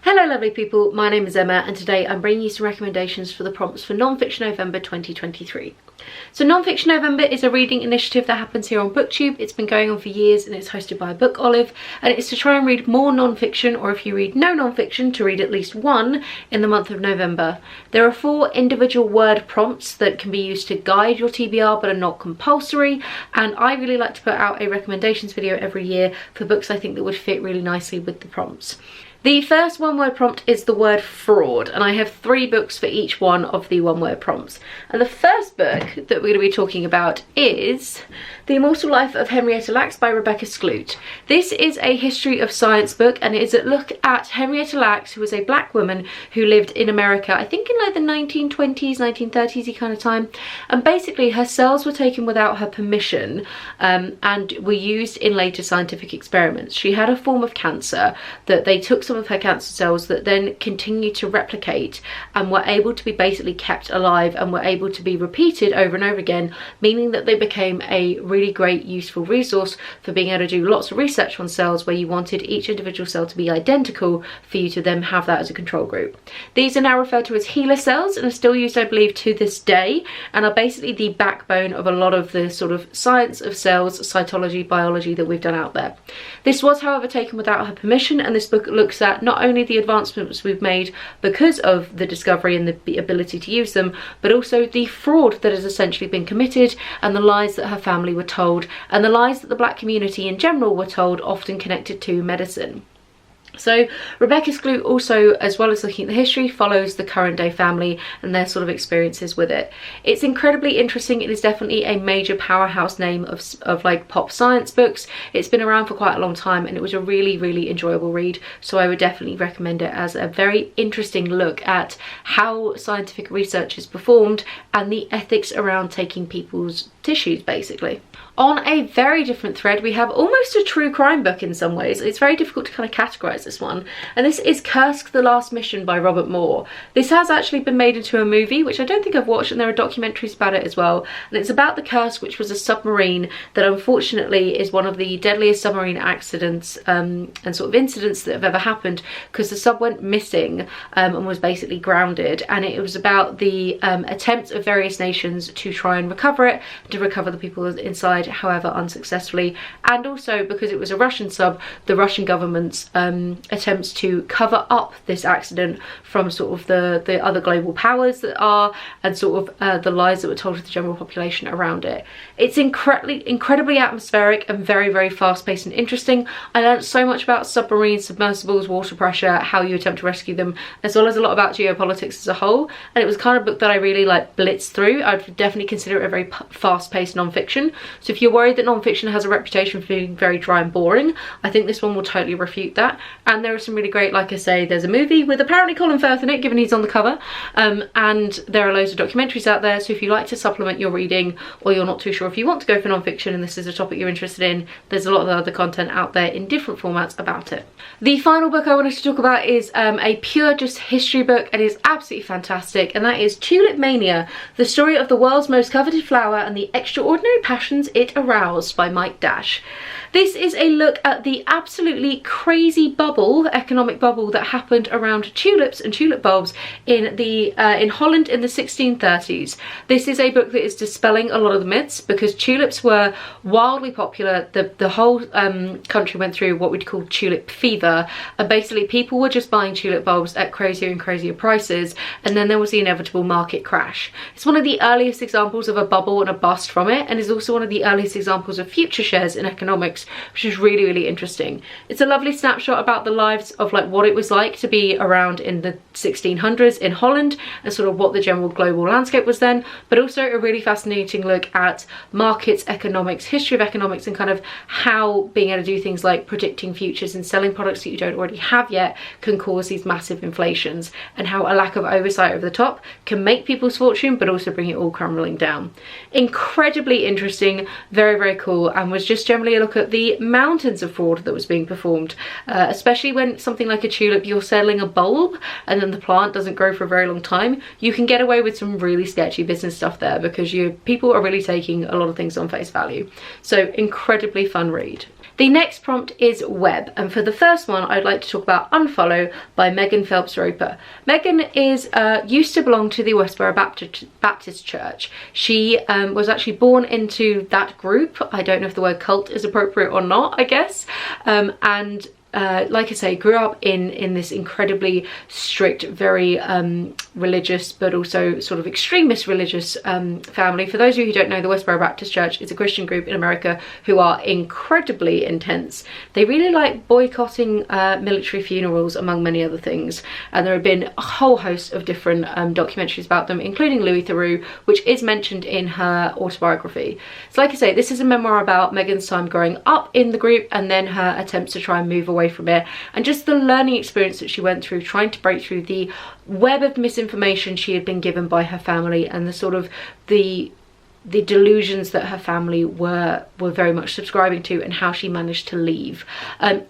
Hello lovely people, my name is Emma and today I'm bringing you some recommendations for the prompts for Non-Fiction November 2023. So Non-Fiction November is a reading initiative that happens here on BookTube. It's been going on for years and it's hosted by Book Olive, and it's to try and read more non-fiction, or if you read no non-fiction, to read at least one in the month of November. There are 4 individual word prompts that can be used to guide your TBR but are not compulsory, and I really like to put out a recommendations video every year for books I think that would fit really nicely with the prompts. The first one-word prompt is the word fraud, and I have 3 books for each one of the one-word prompts. And the first book that we're going to be talking about is The Immortal Life of Henrietta Lacks by Rebecca Skloot. This is a history of science book, and it is a look at Henrietta Lacks, who was a black woman who lived in America, I think in like the 1920s, 1930s-y kind of time. And basically her cells were taken without her permission and were used in later scientific experiments. She had a form of cancer that they took some of her cancer cells that then continued to replicate and were able to be basically kept alive and were able to be repeated over and over again, meaning that they became a really great useful resource for being able to do lots of research on cells where you wanted each individual cell to be identical for you to then have that as a control group. These are now referred to as HeLa cells and are still used, I believe, to this day, and are basically the backbone of a lot of the sort of science of cells, cytology, biology that we've done out there. This was, however, taken without her permission, and this book looks at not only the advancements we've made because of the discovery and the ability to use them, but also the fraud that has essentially been committed and the lies that her family were told, and the lies that the black community in general were told, often connected to medicine. So Rebecca Skloot also, as well as looking at the history, follows the current day family and their sort of experiences with it. It's incredibly interesting. It is definitely a major powerhouse name of like pop science books. It's been around for quite a long time and it was a really enjoyable read, so I would definitely recommend it as a very interesting look at how scientific research is performed and the ethics around taking people's tissues, basically. On a very different thread, we have almost a true crime book in some ways. It's very difficult to kind of categorise this one. And this is Kursk, The Last Mission by Robert Moore. This has actually been made into a movie, which I don't think I've watched, and there are documentaries about it as well. And it's about the Kursk, which was a submarine that unfortunately is one of the deadliest submarine accidents and sort of incidents that have ever happened, because the sub went missing and was basically grounded. And it was about the attempts of various nations to try and recover it, to recover the people inside, however unsuccessfully, and also because it was a Russian sub, the Russian government's attempts to cover up this accident from sort of the other global powers that are, and sort of the lies that were told to the general population around it. It's incredibly atmospheric and very fast-paced and interesting. I learned so much about submarines, submersibles, water pressure, how you attempt to rescue them, as well as a lot about geopolitics as a whole, and it was kind of a book that I really like blitzed through. I'd definitely consider it a very fast-paced non-fiction. So if you're worried that non-fiction has a reputation for being very dry and boring, I think this one will totally refute that. And there are some really great, like I say, there's a movie with apparently Colin Firth in it, given he's on the cover, and there are loads of documentaries out there. So if you like to supplement your reading, or you're not too sure if you want to go for non-fiction and this is a topic you're interested in, there's a lot of other content out there in different formats about it. The final book I wanted to talk about is a pure just history book, and is absolutely fantastic, and that is Tulipmania, the story of the world's most coveted flower and the extraordinary passions it aroused by Mike Dash. This is a look at the absolutely crazy bubble, economic bubble, that happened around tulips and tulip bulbs in Holland in the 1630s. This is a book that is dispelling a lot of the myths, because tulips were wildly popular. The whole country went through what we'd call tulip fever, and basically people were just buying tulip bulbs at crazier and crazier prices, and then there was the inevitable market crash. It's one of the earliest examples of a bubble and a bust from it, and is also one of the earliest examples of future shares in economics, which is really interesting. It's a lovely snapshot about the lives of like what it was like to be around in the 1600s in Holland, and sort of what the general global landscape was then, but also a really fascinating look at markets, economics, history of economics, and kind of how being able to do things like predicting futures and selling products that you don't already have yet can cause these massive inflations, and how a lack of oversight over the top can make people's fortune but also bring it all crumbling down. Incredibly interesting, very cool, and was just generally a look at but the mountains of fraud that was being performed, especially when something like a tulip, you're selling a bulb and then the plant doesn't grow for a very long time. You can get away with some really sketchy business stuff there because people are really taking a lot of things on face value. So incredibly fun read. The next prompt is web, and for the first one I'd like to talk about Unfollow by Megan Phelps-Roper. Megan is used to belong to the Westboro Baptist Church. She was actually born into that group. I don't know if the word cult is appropriate or not, I guess. Like I say, grew up in this incredibly strict, very religious, but also sort of extremist religious family. For those of you who don't know, the Westboro Baptist Church is a Christian group in America who are incredibly intense. They really like boycotting military funerals, among many other things. And there have been a whole host of different documentaries about them, including Louis Theroux, which is mentioned in her autobiography. So like I say, this is a memoir about Megan's time growing up in the group and then her attempts to try and move away from it, and just the learning experience that she went through trying to break through the web of misinformation she had been given by her family, and the sort of the delusions that her family were very much subscribing to, and how she managed to leave.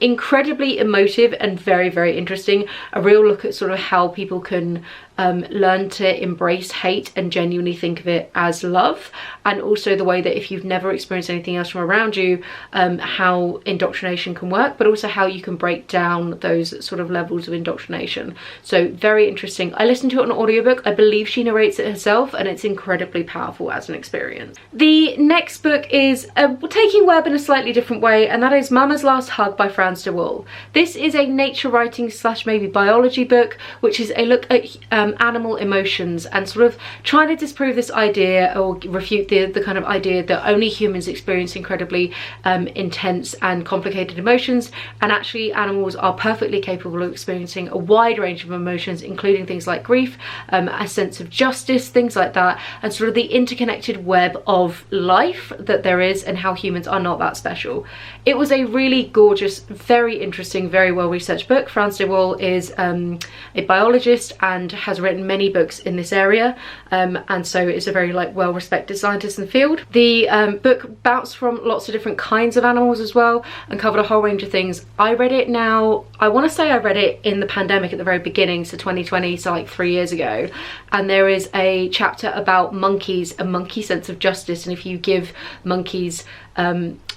Incredibly emotive and very, very interesting. A real look at sort of how people can learn to embrace hate and genuinely think of it as love, and also the way that if you've never experienced anything else from around you, how indoctrination can work, but also how you can break down those sort of levels of indoctrination. So very interesting. I listened to it on an audiobook. I believe she narrates it herself, and it's incredibly powerful as an experience. The next book is taking web in a slightly different way, and that is Mama's Last Hug by Frans de Waal. This is a nature writing / maybe biology book, which is a look at animal emotions, and sort of trying to disprove this idea or refute the kind of idea that only humans experience incredibly intense and complicated emotions, and actually animals are perfectly capable of experiencing a wide range of emotions, including things like grief, a sense of justice, things like that, and sort of the interconnected web of life that there is, and how humans are not that special. It was a really gorgeous, very interesting, very well researched book. Frans de Waal is a biologist and has written many books in this area, and so is a very well respected scientist in the field. The book bounced from lots of different kinds of animals as well, and covered a whole range of things. I read it now, I want to say I read it in the pandemic at the very beginning, so 2020, so like 3 years ago, and there is a chapter about monkeys, a monkey sense of justice, and if you give monkeys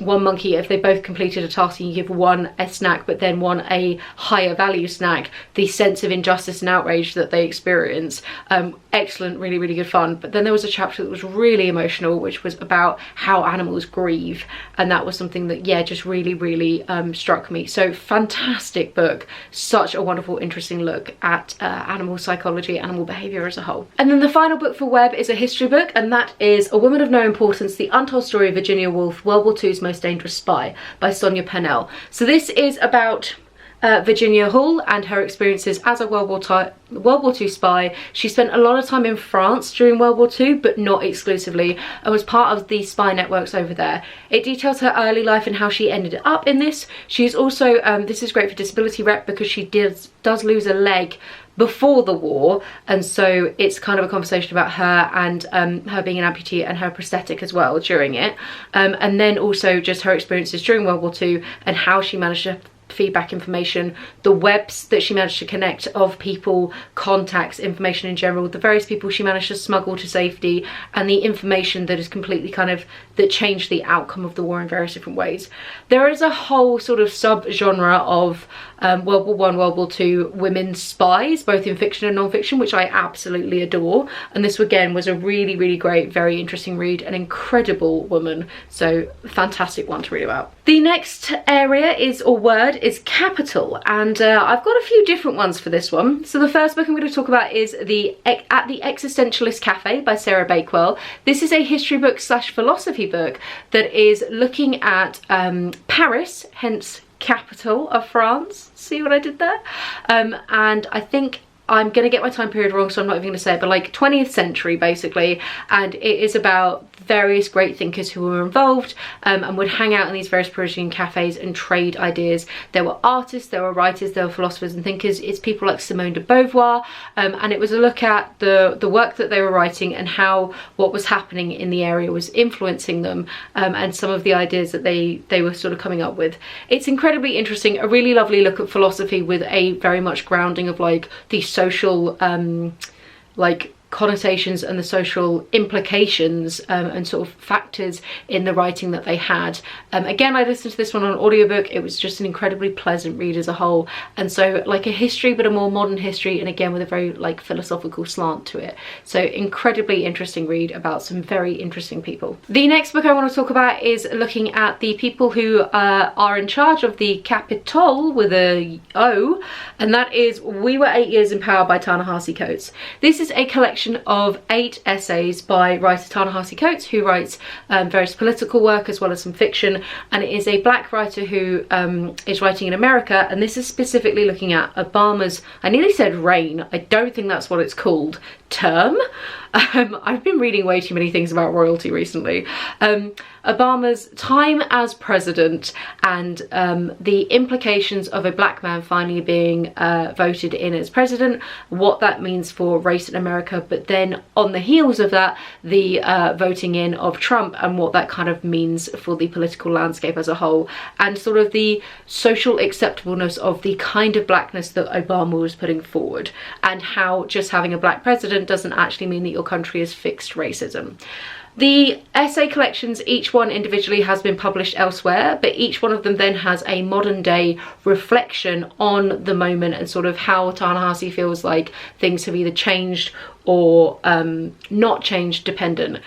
one monkey, if they both completed a task and you give one a snack but then one a higher value snack, the sense of injustice and outrage that they experience. Excellent, really, really good fun. But then there was a chapter that was really emotional, which was about how animals grieve, and that was something that, yeah, just really, really struck me. So fantastic book, such a wonderful, interesting look at animal psychology, animal behaviour as a whole. And then the final book for web is a history book, and that is A Woman of No Importance, The Untold Story of Virginia Woolf, World War II's Most Dangerous Spy by Sonia Purnell. So this is about Virginia Hall and her experiences as a World War II spy. She spent a lot of time in France during World War II, but not exclusively, and was part of the spy networks over there. It details her early life and how she ended up in this. She's also, this is great for disability rep because she does lose a leg before the war, and so it's kind of a conversation about her and her being an amputee and her prosthetic as well during it, and then also just her experiences during World War II and how she managed to feedback information, the webs that she managed to connect of people, contacts, information in general, the various people she managed to smuggle to safety, and the information that is completely that changed the outcome of the war in various different ways. There is a whole sort of sub-genre of World War I, World War II women spies, both in fiction and non-fiction, which I absolutely adore, and this again was a really, really great, very interesting read, an incredible woman, so fantastic one to read about. The next area is capital, and I've got a few different ones for this one. So the first book I'm going to talk about is At the Existentialist Cafe by Sarah Bakewell. This is a history book / philosophy book that is looking at Paris, hence capital of France. See what I did there? And I think I'm gonna get my time period wrong, so I'm not even gonna say it, but like 20th century basically, and it is about various great thinkers who were involved and would hang out in these various Parisian cafes and trade ideas. There were artists, there were writers, there were philosophers and thinkers. It's people like Simone de Beauvoir, and it was a look at the work that they were writing and how what was happening in the area was influencing them, and some of the ideas that they were sort of coming up with. It's incredibly interesting, a really lovely look at philosophy with a very much grounding of like the social like connotations and the social implications and sort of factors in the writing that they had. Again, I listened to this one on audiobook. It was just an incredibly pleasant read as a whole, and so like a history but a more modern history, and again with a very like philosophical slant to it. So incredibly interesting read about some very interesting people. The next book I want to talk about is looking at the people who are in charge of the Capitol with a O, and that is We Were 8 Years in Power by Ta-Nehisi Coates. This is a collection of 8 essays by writer Ta-Nehisi Coates, who writes various political work as well as some fiction, and it is a black writer who is writing in America, and this is specifically looking at Obama's, I nearly said reign, I don't think that's what it's called, term. I've been reading way too many things about royalty recently. Obama's time as president and the implications of a black man finally being voted in as president, what that means for race in America, but then on the heels of that, the voting in of Trump and what that kind of means for the political landscape as a whole, and sort of the social acceptableness of the kind of blackness that Obama was putting forward, and how just having a black president doesn't actually mean that your country has fixed racism. The essay collections, each one individually has been published elsewhere, but each one of them then has a modern day reflection on the moment and sort of how Ta-Nehisi feels like things have either changed or not changed dependent.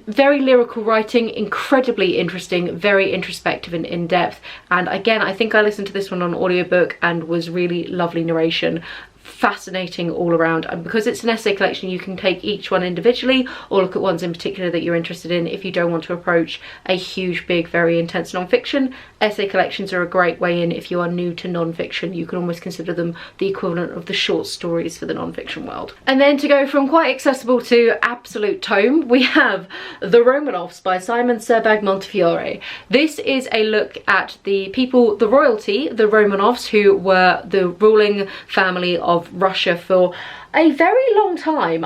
Very lyrical writing, incredibly interesting, very introspective and in-depth, and again I think I listened to this one on audiobook and was really lovely narration. Fascinating all around, and because it's an essay collection you can take each one individually or look at ones in particular that you're interested in if you don't want to approach a huge, big, very intense non-fiction. Essay collections are a great way in if you are new to non-fiction. You can almost consider them the equivalent of the short stories for the non-fiction world. And then to go from quite accessible to absolute tome, we have The Romanovs by Simon Sebag Montefiore. This is a look at the people, the royalty, the Romanovs, who were the ruling family of Russia for a very long time.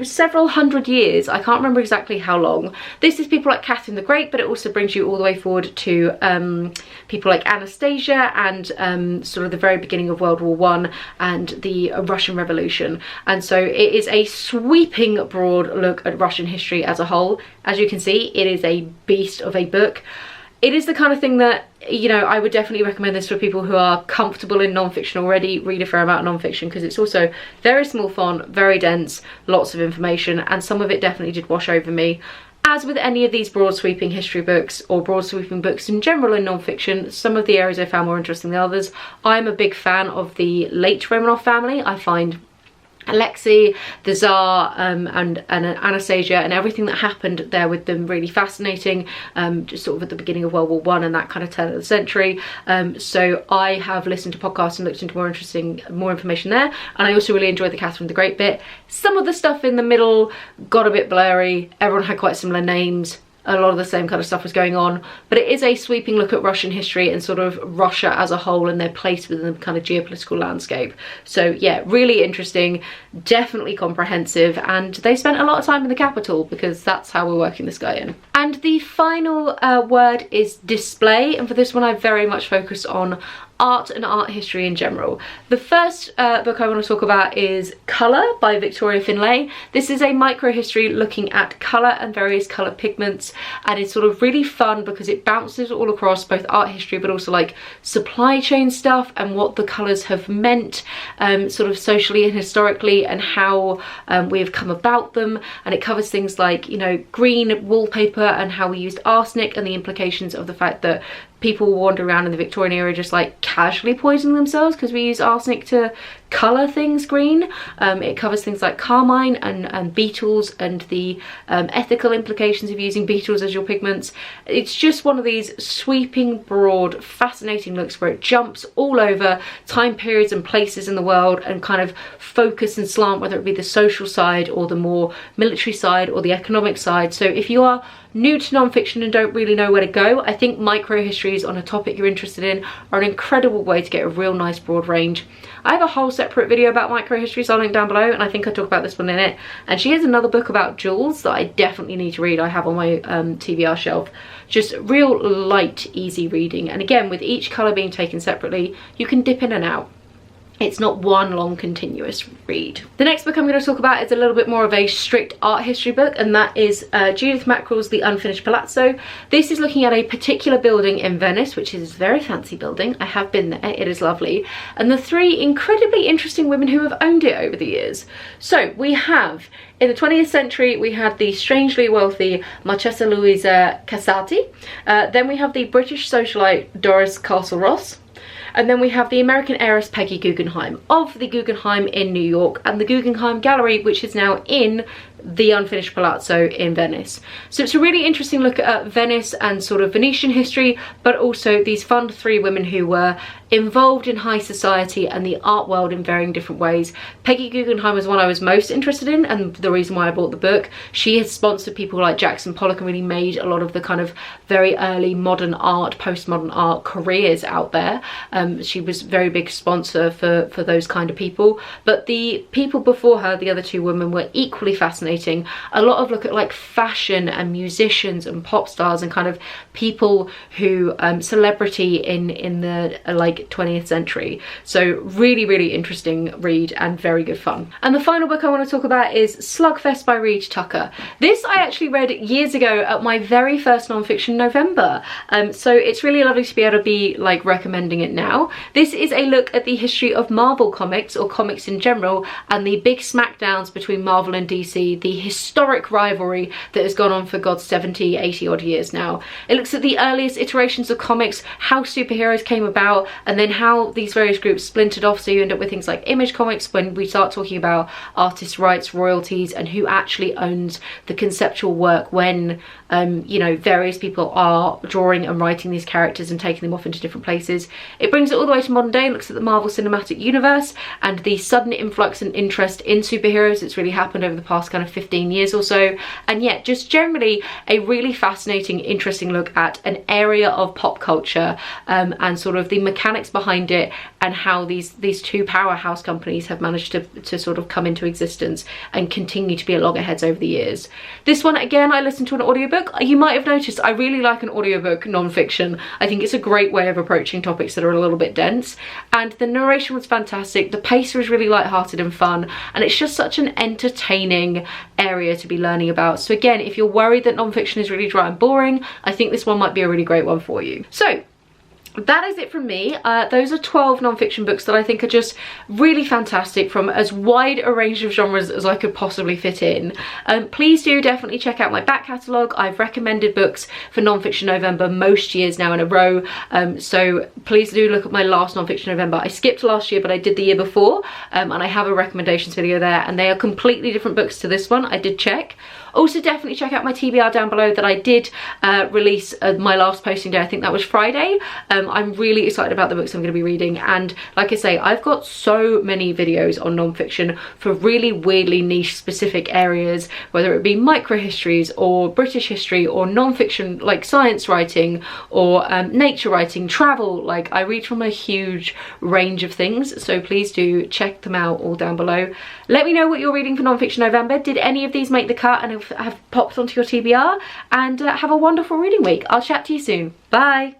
Several hundred years, I can't remember exactly how long. This is people like Catherine the Great, but it also brings you all the way forward to people like Anastasia and sort of the very beginning of World War I and the Russian Revolution. And so it is a sweeping broad look at Russian history as a whole. As you can see, it is a beast of a book. It is the kind of thing that, you know, I would definitely recommend this for people who are comfortable in non-fiction already, read a fair amount of non-fiction, because it's also very small font, very dense, lots of information, and some of it definitely did wash over me. As with any of these broad sweeping history books or broad sweeping books in general in non-fiction, some of the areas I found more interesting than others. I'm a big fan of the late Romanov family. I find Alexei, the Tsar, and Anastasia and everything that happened there with them really fascinating, just sort of at the beginning of World War I and that kind of turn of the century. So I have listened to podcasts and looked into more information there, and I also really enjoyed the Catherine the Great bit. Some of the stuff in the middle got a bit blurry. Everyone had quite similar names. A lot of the same kind of stuff was going on, but it is a sweeping look at Russian history and sort of Russia as a whole and their place within the kind of geopolitical landscape. So yeah, really interesting, definitely comprehensive, and they spent a lot of time in the capital because that's how we're working this guy in. And the final word is display, and for this one I very much focus on art and art history in general. The first book I want to talk about is Colour by Victoria Finlay. This is a micro history looking at colour and various colour pigments, and it's sort of really fun because it bounces all across both art history but also like supply chain stuff and what the colours have meant sort of socially and historically, and how we have come about them. And it covers things like, you know, green wallpaper and how we used arsenic and the implications of the fact that people wander around in the Victorian era just like casually poisoning themselves because we use arsenic to colour things green. It covers things like carmine and beetles and the ethical implications of using beetles as your pigments. It's just one of these sweeping, broad, fascinating looks where it jumps all over time periods and places in the world and kind of focus and slant, whether it be the social side or the more military side or the economic side. So if you are new to non-fiction and don't really know where to go, I think microhistories on a topic you're interested in are an incredible way to get a real nice broad range. I have a whole separate video about microhistories, I'll link down below, and I think I talk about this one in it. And she has another book about jewels that I definitely need to read. I have on my TBR shelf. Just real light, easy reading. And again, with each colour being taken separately, you can dip in and out. It's not one long continuous read. The next book I'm going to talk about is a little bit more of a strict art history book, and that is Judith Mackrell's The Unfinished Palazzo. This is looking at a particular building in Venice, which is a very fancy building. I have been there, it is lovely. And the three incredibly interesting women who have owned it over the years. So we have, in the 20th century, we had the strangely wealthy Marchesa Luisa Casati. Then we have the British socialite Doris Castle-Ross. And then we have the American heiress Peggy Guggenheim of the Guggenheim in New York and the Guggenheim Gallery, which is now in the Unfinished Palazzo in Venice. So it's a really interesting look at Venice and sort of Venetian history, but also these fun three women who were involved in high society and the art world in varying different ways. Peggy Guggenheim was one I was most interested in, and the reason why I bought the book. She has sponsored people like Jackson Pollock and really made a lot of the kind of very early modern art, postmodern art careers out there. She was a very big sponsor for those kind of people. But the people before her, the other two women, were equally fascinating. A lot of look at like fashion and musicians and pop stars and kind of people who celebrity in the like 20th century. So really interesting read and very good fun. And the final book I want to talk about is Slugfest by Reed Tucker. This I actually read years ago at my very first non-fiction November, so it's really lovely to be able to be like recommending it now. This is a look at the history of Marvel comics, or comics in general, and the big smackdowns between Marvel and DC, the historic rivalry that has gone on for God's 70, 80 odd years now. It looks at the earliest iterations of comics, how superheroes came about, and then how these various groups splintered off, so you end up with things like Image Comics when we start talking about artist rights, royalties, and who actually owns the conceptual work when you know, various people are drawing and writing these characters and taking them off into different places. It brings it all the way to modern day, looks at the Marvel Cinematic Universe and the sudden influx and interest in superheroes that's really happened over the past kind of 15 years or so. And yet just generally a really fascinating, interesting look at an area of pop culture and sort of the mechanics behind it, and how these two powerhouse companies have managed to sort of come into existence and continue to be at loggerheads over the years. This one, again, I listened to an audiobook. You might have noticed I really like an audiobook non-fiction. I think it's a great way of approaching topics that are a little bit dense, and the narration was fantastic. The pace was really light-hearted and fun, and it's just such an entertaining area to be learning about. So again, if you're worried that non-fiction is really dry and boring, I think this one might be a really great one for you. So that is it from me. Those are 12 non-fiction books that I think are just really fantastic from as wide a range of genres as I could possibly fit in. Please do definitely check out my back catalogue. I've recommended books for non-fiction November most years now in a row, so please do look at my last non-fiction November. I skipped last year, but I did the year before, and I have a recommendations video there, and they are completely different books to this one. I did check. Also definitely check out my TBR down below that I did release my last posting day. I think that was Friday. I'm really excited about the books I'm going to be reading, and like I say, I've got so many videos on non-fiction for really weirdly niche specific areas, whether it be microhistories or British history or non-fiction like science writing or nature writing, travel. Like, I read from a huge range of things, so please do check them out all down below. Let me know what you're reading for non-fiction November. Did any of these make the cut and have popped onto your TBR? And have a wonderful reading week. I'll chat to you soon. Bye.